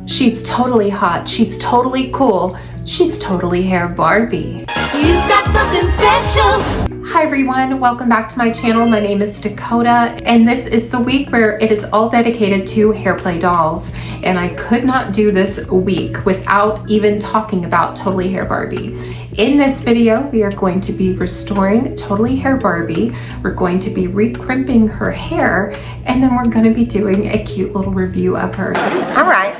She's totally hot, she's totally cool, she's totally Hair Barbie. You've got something special. Hi everyone, welcome back to my channel. My name is Dakota, and this is the week where it is all dedicated to hair play dolls. And I could not do this week without even talking about Totally Hair Barbie. In this video, we are going to be restoring Totally Hair Barbie. We're going to be recrimping her hair, and then we're going to be doing a cute little review of her. All right.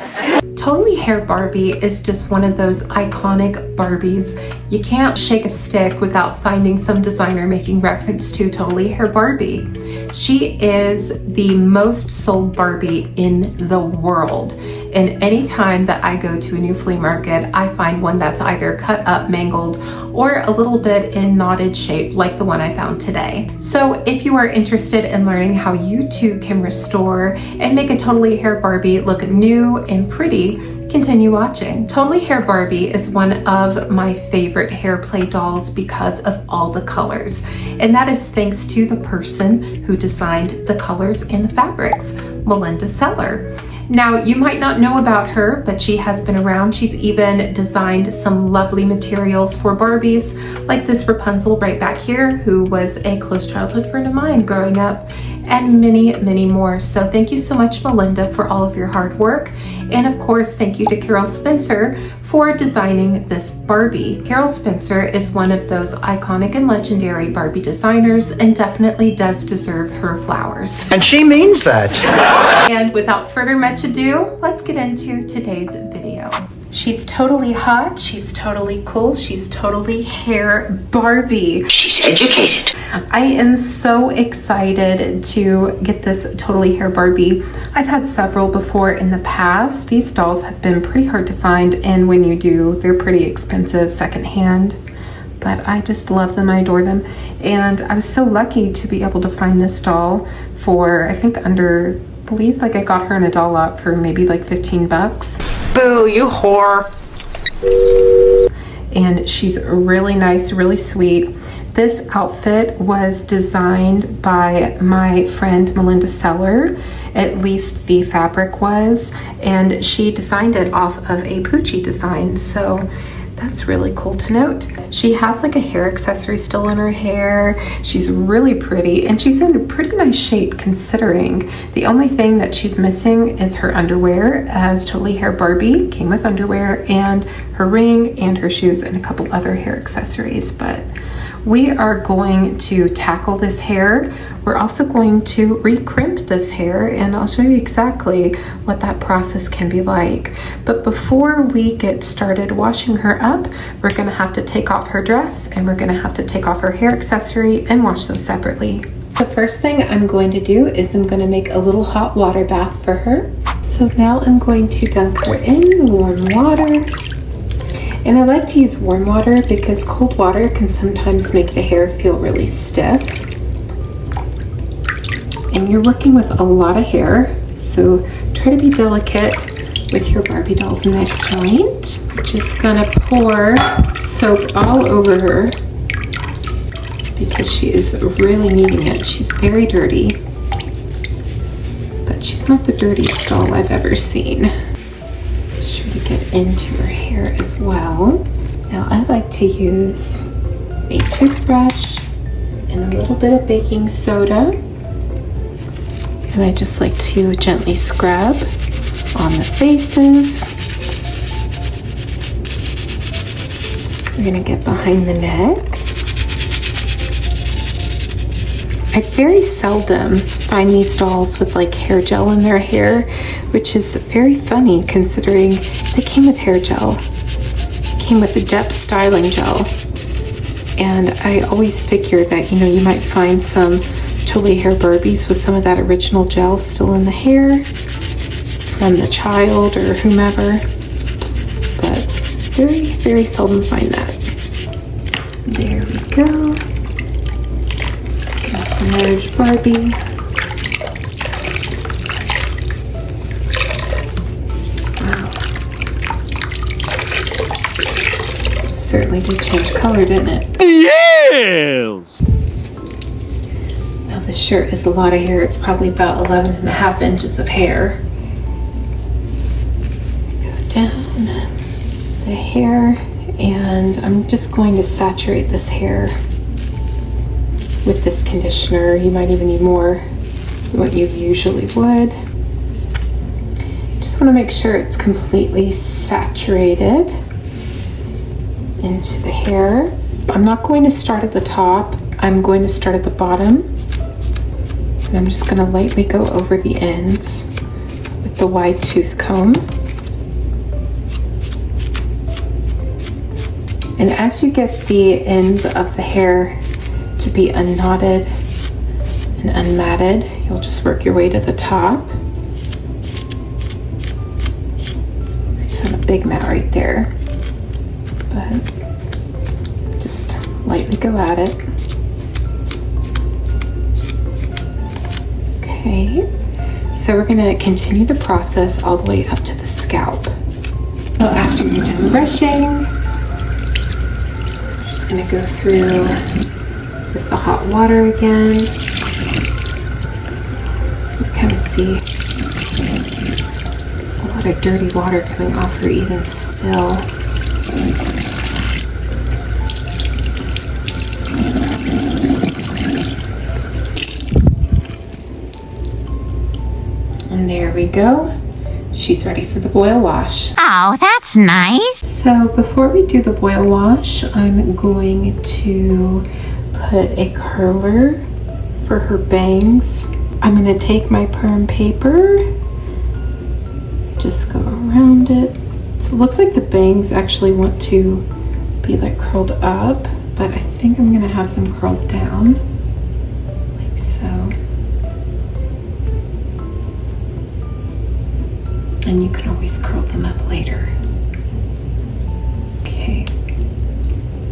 Totally Hair Barbie is just one of those iconic Barbies. You can't shake a stick without finding some designer making reference to Totally Hair Barbie. She is the most sold Barbie in the world. And anytime that I go to a new flea market, I find one that's either cut up, mangled, or a little bit in knotted shape like the one I found today. So if you are interested in learning how you too can restore and make a Totally Hair Barbie look new and pretty, continue watching. Totally Hair Barbie is one of my favorite hair play dolls because of all the colors. And that is thanks to the person who designed the colors and the fabrics, Melinda Seller. Now, you might not know about her, but she has been around. She's even designed some lovely materials for Barbies, like this Rapunzel right back here, who was a close childhood friend of mine growing up, and many, many more. So thank you so much, Melinda, for all of your hard work. And of course, thank you to Carol Spencer for designing this Barbie. Carol Spencer is one of those iconic and legendary Barbie designers and definitely does deserve her flowers. And she means that. And without further much ado, let's get into today's video. She's totally hot, she's totally cool, she's totally Hair Barbie. She's educated. I am so excited to get this Totally Hair Barbie. I've had several before in the past. These dolls have been pretty hard to find, and when you do, they're pretty expensive secondhand. But I just love them, I adore them. And I was so lucky to be able to find this doll for, I think I believe like I got her in a doll lot for maybe like 15 bucks. Boo, you whore. And she's really nice, really sweet. This outfit was designed by my friend Melinda Seller, at least the fabric was, and she designed it off of a Poochie design, so that's really cool to note. She has like a hair accessory still in her hair. She's really pretty, and she's in a pretty nice shape considering. The only thing that she's missing is her underwear, as Totally Hair Barbie came with underwear and her ring and her shoes and a couple other hair accessories. But we are going to tackle this hair. We're also going to recrimp this hair, and I'll show you exactly what that process can be like. But before we get started washing her up, we're gonna have to take off her dress, and we're gonna have to take off her hair accessory and wash those separately. The first thing I'm going to do is I'm gonna make a little hot water bath for her. So now I'm going to dunk her in the warm water. And I like to use warm water because cold water can sometimes make the hair feel really stiff. And you're working with a lot of hair, so try to be delicate with your Barbie doll's neck joint. Just gonna pour soap all over her because she is really needing it. She's very dirty, but she's not the dirtiest doll I've ever seen. Sure to get into her hair as well. Now I like to use a toothbrush and a little bit of baking soda, and I just like to gently scrub on the faces. We're gonna get behind the neck. I very seldom find these dolls with like hair gel in their hair, which is very funny considering they came with hair gel. Came with the depth styling gel. And I always figure that, you know, you might find some Totally Hair Barbies with some of that original gel still in the hair from the child or whomever. But very, very seldom find that. There we go. Submerged Barbie. Wow. Certainly did change color, didn't it? Yes! Now this shirt is a lot of hair. It's probably about 11.5 inches of hair. on the hair, and I'm just going to saturate this hair with this conditioner. You might even need more than what you usually would. Just want to make sure it's completely saturated into the hair. I'm not going to start at the top. I'm going to start at the bottom. And I'm just going to lightly go over the ends with the wide tooth comb. And as you get the ends of the hair to be unknotted and unmatted, you'll just work your way to the top. So you have a big mat right there, but just lightly go at it. Okay, so we're gonna continue the process all the way up to the scalp. So after you're done brushing, just gonna go through with the hot water again. You kind of see a lot of dirty water coming off her even still. And there we go. She's ready for the boil wash. Oh, that's nice. So before we do the boil wash, I'm going to put a curler for her bangs. I'm going to take my perm paper, just go around it. So it looks like the bangs actually want to be like curled up, but I think I'm going to have them curled down, like so. And you can always curl them up later. Okay,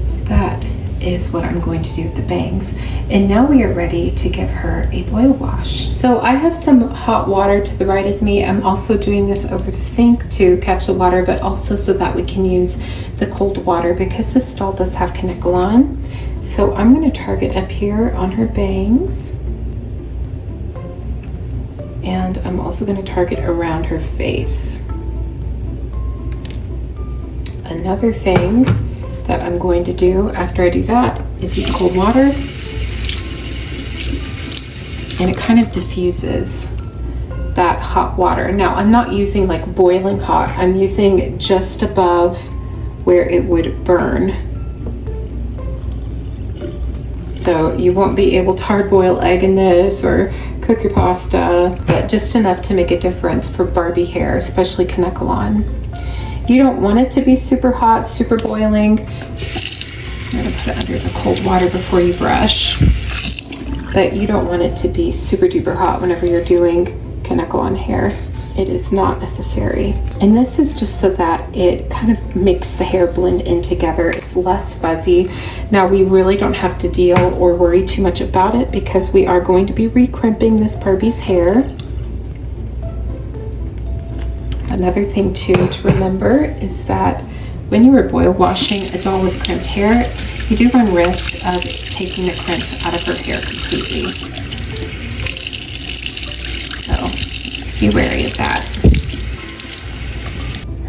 so that is what I'm going to do with the bangs. And now we are ready to give her a boil wash. So I have some hot water to the right of me. I'm also doing this over the sink to catch the water, but also so that we can use the cold water because this doll does have Kanekalon. So I'm going to target up here on her bangs. And I'm also going to target around her face. Another thing that I'm going to do after I do that is use cold water, and it kind of diffuses that hot water. Now I'm not using like boiling hot, I'm using just above where it would burn. So you won't be able to hard boil egg in this or cook your pasta, but just enough to make a difference for Barbie hair, especially Kanekalon. You don't want it to be super hot, super boiling. I'm gonna put it under the cold water before you brush. But you don't want it to be super duper hot whenever you're doing Kanekalon hair. It is not necessary. And this is just so that it kind of makes the hair blend in together. It's less fuzzy. Now we really don't have to deal or worry too much about it because we are going to be recrimping this Barbie's hair. Another thing too to remember is that when you are boil washing a doll with crimped hair, you do run risk of taking the crimps out of her hair completely. So be wary of that.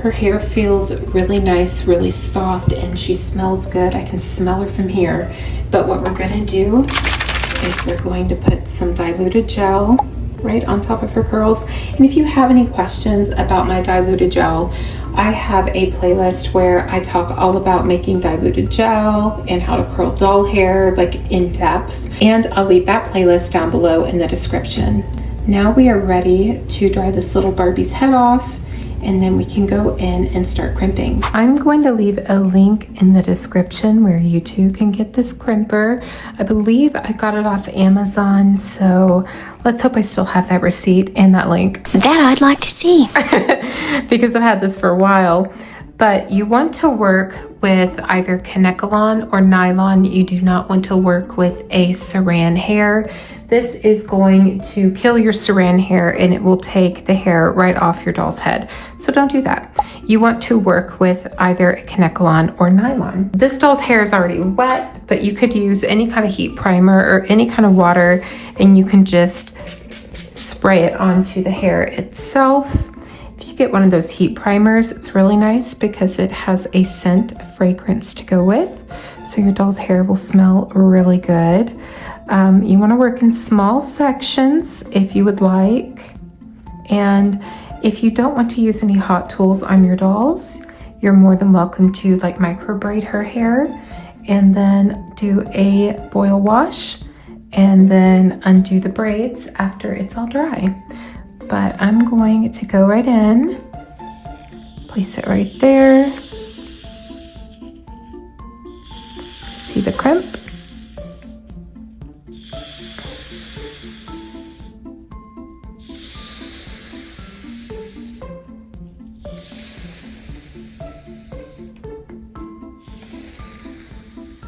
Her hair feels really nice, really soft, and she smells good. I can smell her from here. But what we're gonna do is we're going to put some diluted gel right on top of her curls. And if you have any questions about my diluted gel, I have a playlist where I talk all about making diluted gel and how to curl doll hair, like in depth. And I'll leave that playlist down below in the description. Now we are ready to dry this little Barbie's head off, and then we can go in and start crimping. I'm going to leave a link in the description where you too can get this crimper. I believe I got it off Amazon, so let's hope I still have that receipt and that link. That I'd like to see. Because I've had this for a while. But you want to work with either Kanekalon or nylon. You do not want to work with a saran hair. This is going to kill your saran hair and it will take the hair right off your doll's head. So don't do that. You want to work with either a Kanekalon or nylon. This doll's hair is already wet, but you could use any kind of heat primer or any kind of water, and you can just spray it onto the hair itself. If you get one of those heat primers. It's really nice because it has a scent fragrance to go with. So your doll's hair will smell really good. You want to work in small sections if you would like. And if you don't want to use any hot tools on your dolls, you're more than welcome to like micro braid her hair and then do a boil wash and then undo the braids after it's all dry. But I'm going to go right in, place it right there. See the crimp?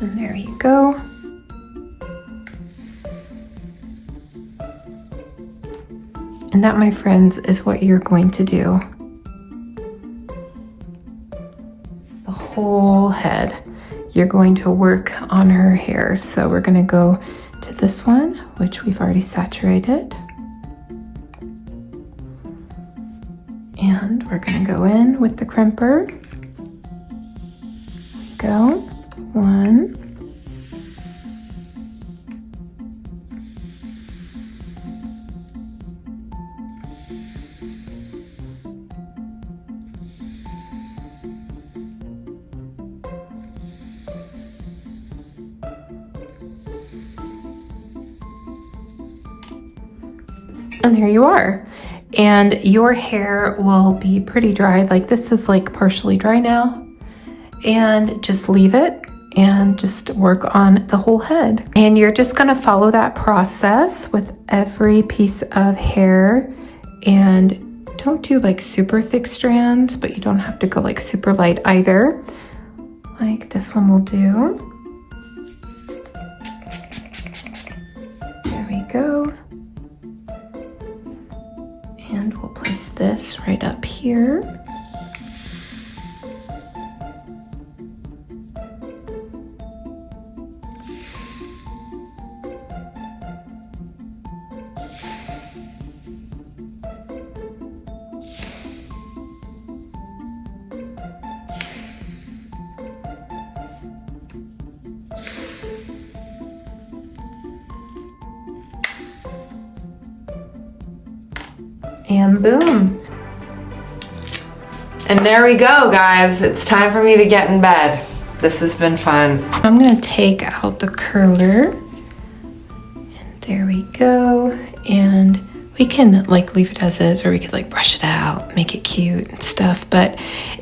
And there you go. And that, my friends, is what you're going to do. The whole head. You're going to work on her hair. So we're going to go to this one, which we've already saturated. And we're going to go in with the crimper. Go. 1. And there you are. And your hair will be pretty dry. Like this is like partially dry now. And just leave it and just work on the whole head. And you're just gonna follow that process with every piece of hair. And don't do like super thick strands, but you don't have to go like super light either. Like this one will do. There we go. And we'll place this right up here. And boom. And there we go, guys. It's time for me to get in bed. This has been fun. I'm gonna take out the curler. And there we go. And we can like leave it as is, or we could like brush it out, make it cute and stuff, but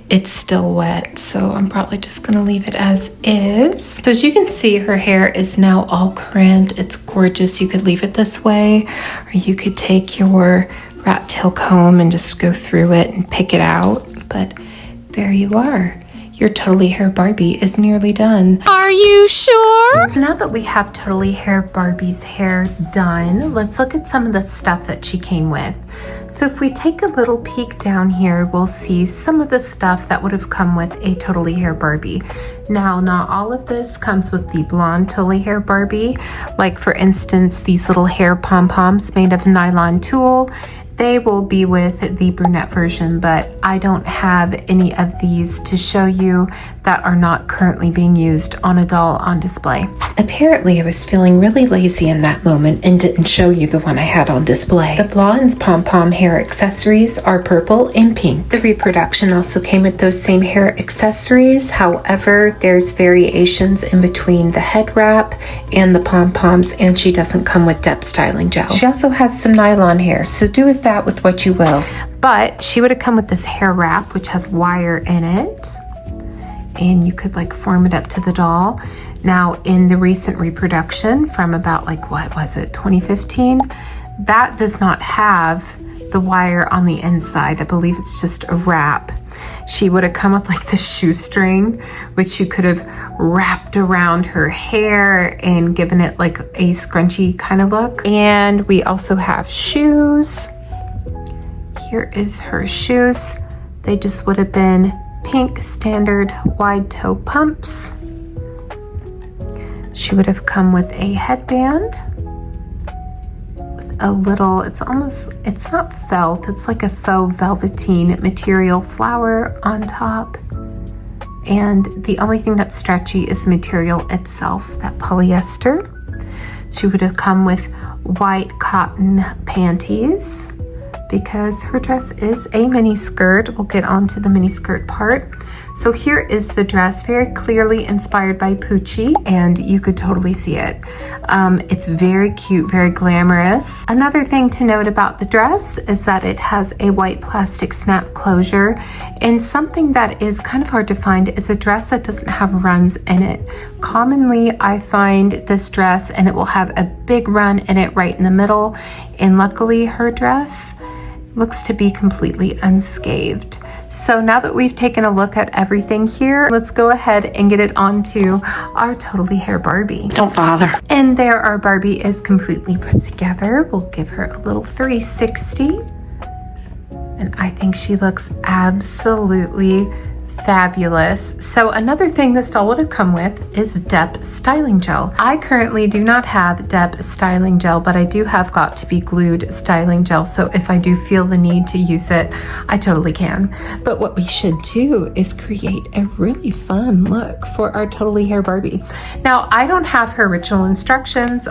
it's still wet. So I'm probably just gonna leave it as is. So as you can see, her hair is now all crimped. It's gorgeous. You could leave it this way, or you could take your rat tail comb and just go through it and pick it out. But there you are. Your Totally Hair Barbie is nearly done. Are you sure? Now that we have Totally Hair Barbie's hair done, let's look at some of the stuff that she came with. So if we take a little peek down here, we'll see some of the stuff that would have come with a Totally Hair Barbie. Now, not all of this comes with the blonde Totally Hair Barbie. Like for instance, these little hair pom-poms made of nylon tulle. They will be with the brunette version, but I don't have any of these to show you that are not currently being used on a doll on display. Apparently, I was feeling really lazy in that moment and didn't show you the one I had on display. The blonde's pom-pom hair accessories are purple and pink. The reproduction also came with those same hair accessories. However, there's variations in between the head wrap and the pom-poms, and she doesn't come with depth styling gel. She also has some nylon hair, so do with that with what you will. But she would have come with this hair wrap, which has wire in it, and you could like form it up to the doll. Now in the recent reproduction from about like, what was it, 2015, that does not have the wire on the inside. I believe it's just a wrap. She would have come with like the shoestring, which you could have wrapped around her hair and given it like a scrunchy kind of look. And we also have shoes. Here is her shoes. They just would have been pink standard wide toe pumps. She would have come with a headband with a little, it's not felt, it's like a faux velveteen material flower on top. And the only thing that's stretchy is the material itself, that polyester. She would have come with white cotton panties because her dress is a mini skirt. We'll get on to the mini skirt part. So here is the dress, very clearly inspired by Poochie, and you could totally see it. It's very cute, very glamorous. Another thing to note about the dress is that it has a white plastic snap closure, and something that is kind of hard to find is a dress that doesn't have runs in it. Commonly, I find this dress and it will have a big run in it right in the middle, and luckily her dress looks to be completely unscathed. So now that we've taken a look at everything here, let's go ahead and get it onto our Totally Hair Barbie. Don't bother. And there our Barbie is completely put together. We'll give her a little 360. And I think she looks absolutely fabulous. So another thing this doll would have come with is Dep styling gel. I currently do not have Dep styling gel, but I do have Got to Be Glued styling gel. So if I do feel the need to use it, I totally can. But what we should do is create a really fun look for our Totally Hair Barbie. Now, I don't have her original instructions,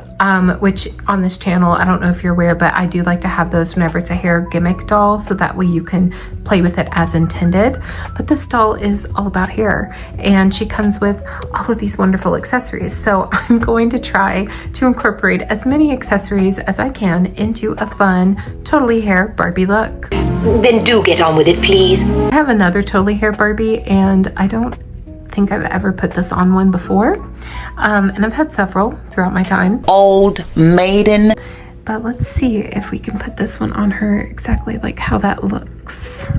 which on this channel, I don't know if you're aware, but I do like to have those whenever it's a hair gimmick doll, so that way you can play with it as intended. But this doll is all about hair, and she comes with all of these wonderful accessories. So I'm going to try to incorporate as many accessories as I can into a fun Totally Hair Barbie look. Then do get on with it, please. I have another Totally Hair Barbie, and I don't think I've ever put this on one before. And I've had several throughout my time. Old maiden. But let's see if we can put this one on her exactly like how that looks.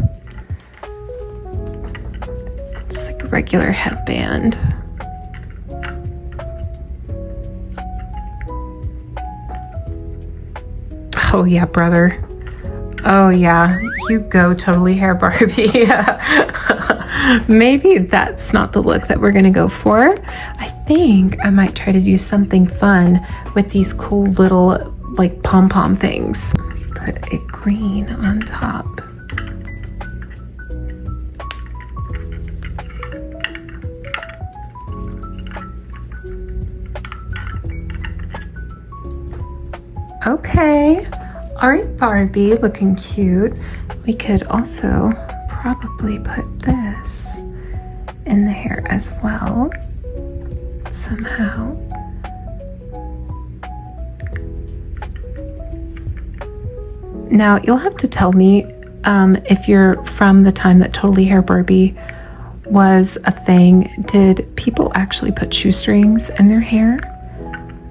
Just like a regular headband. Oh yeah, brother. Oh yeah, you go Totally Hair Barbie. Maybe that's not the look that we're gonna go for. I think I might try to do something fun with these cool little like pom-pom things. Put a green on top. Okay, all right, Barbie, looking cute. We could also probably put this in the hair as well, somehow. Now, you'll have to tell me if you're from the time that Totally Hair Barbie was a thing. Did people actually put shoestrings in their hair?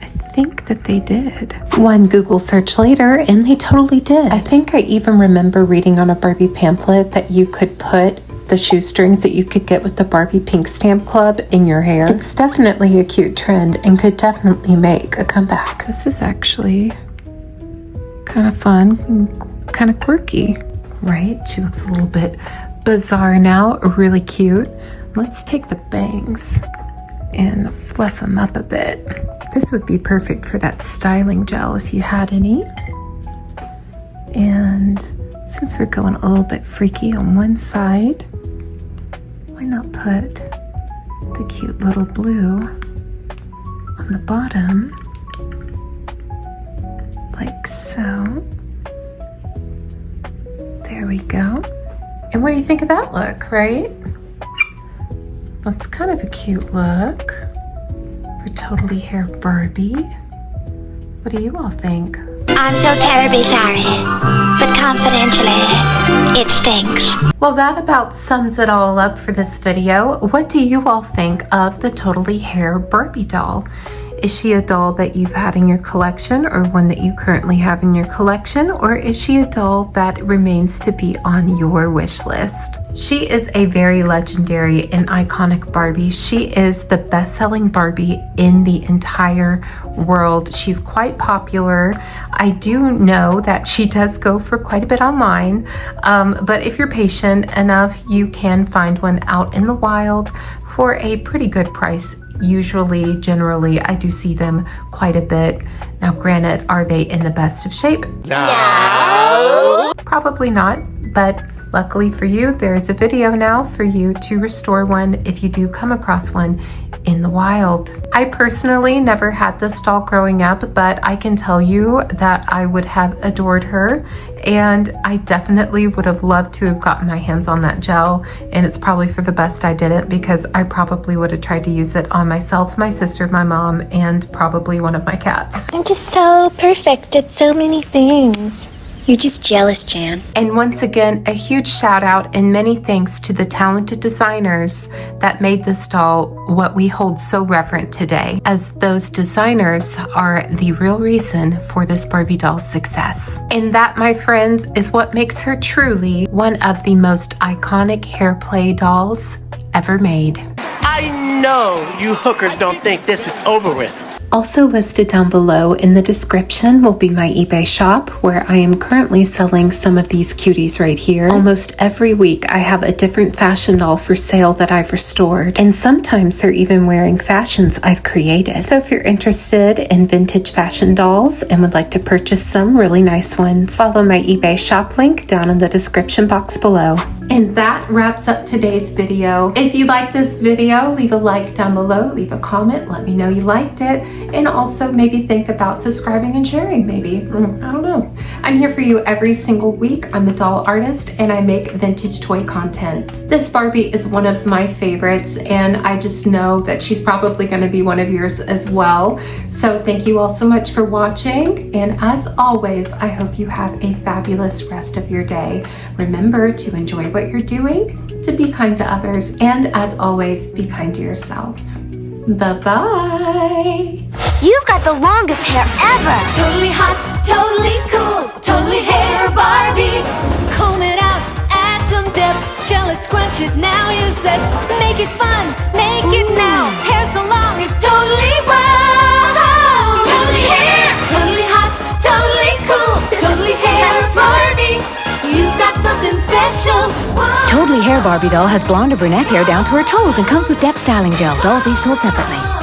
I think that they did. One Google search later, and they totally did. I think I even remember reading on a Barbie pamphlet that you could put the shoestrings that you could get with the Barbie Pink Stamp Club in your hair. It's definitely a cute trend and could definitely make a comeback. This is actually kind of fun and kind of quirky, right? She looks a little bit bizarre now, really cute. Let's take the bangs and fluff them up a bit. This would be perfect for that styling gel if you had any. And since we're going a little bit freaky on one side, why not put the cute little blue on the bottom, like so. There we go. And what do you think of that look, right? That's kind of a cute look for Totally Hair Barbie. What do you all think? I'm so terribly sorry, but confidentially, it stinks. Well, that about sums it all up for this video. What do you all think of the Totally Hair Barbie doll? Is she a doll that you've had in your collection, or one that you currently have in your collection, or is she a doll that remains to be on your wish list? She is a very legendary and iconic Barbie. She is the best-selling Barbie in the entire world. She's quite popular. I do know that she does go for quite a bit online, but if you're patient enough, you can find one out in the wild for a pretty good price Usually, generally, I do see them quite a bit. Now, granted, are they in the best of shape? No. Probably not, but luckily for you, there's a video now for you to restore one if you do come across one in the wild. I personally never had this doll growing up, but I can tell you that I would have adored her, and I definitely would have loved to have gotten my hands on that gel, and it's probably for the best I didn't, because I probably would have tried to use it on myself, my sister, my mom, and probably one of my cats. I'm just so perfect at so many things. You're just jealous, Jan. And once again, a huge shout out and many thanks to the talented designers that made this doll what we hold so reverent today, as those designers are the real reason for this Barbie doll's success. And that, my friends, is what makes her truly one of the most iconic hair play dolls ever made. I know you hookers don't think this is over with. Also listed down below in the description will be my eBay shop, where I am currently selling some of these cuties right here. Almost every week I have a different fashion doll for sale that I've restored, and sometimes they're even wearing fashions I've created. So if you're interested in vintage fashion dolls and would like to purchase some really nice ones, follow my eBay shop link down in the description box below. And that wraps up today's video. If you like this video, leave a like down below, leave a comment, let me know you liked it, and also maybe think about subscribing and sharing maybe. I don't know. I'm here for you every single week. I'm a doll artist and I make vintage toy content. This Barbie is one of my favorites, and I just know that she's probably going to be one of yours as well. So thank you all so much for watching, and as always, I hope you have a fabulous rest of your day. Remember to enjoy what you're doing, to be kind to others, and as always, be kind to yourself. Bye-bye. You've got the longest hair ever. Totally hot, totally cool, totally hair Barbie. Comb it out, add some depth, gel it, scrunch it, now use it. Make it fun, make it now. Hair so long, it's totally wow. Totally hair, totally hot, totally cool, totally hair Barbie. You've got something special. Wow. Totally Hair Barbie doll has blonde or brunette hair down to her toes and comes with depth styling gel. Dolls each sold separately.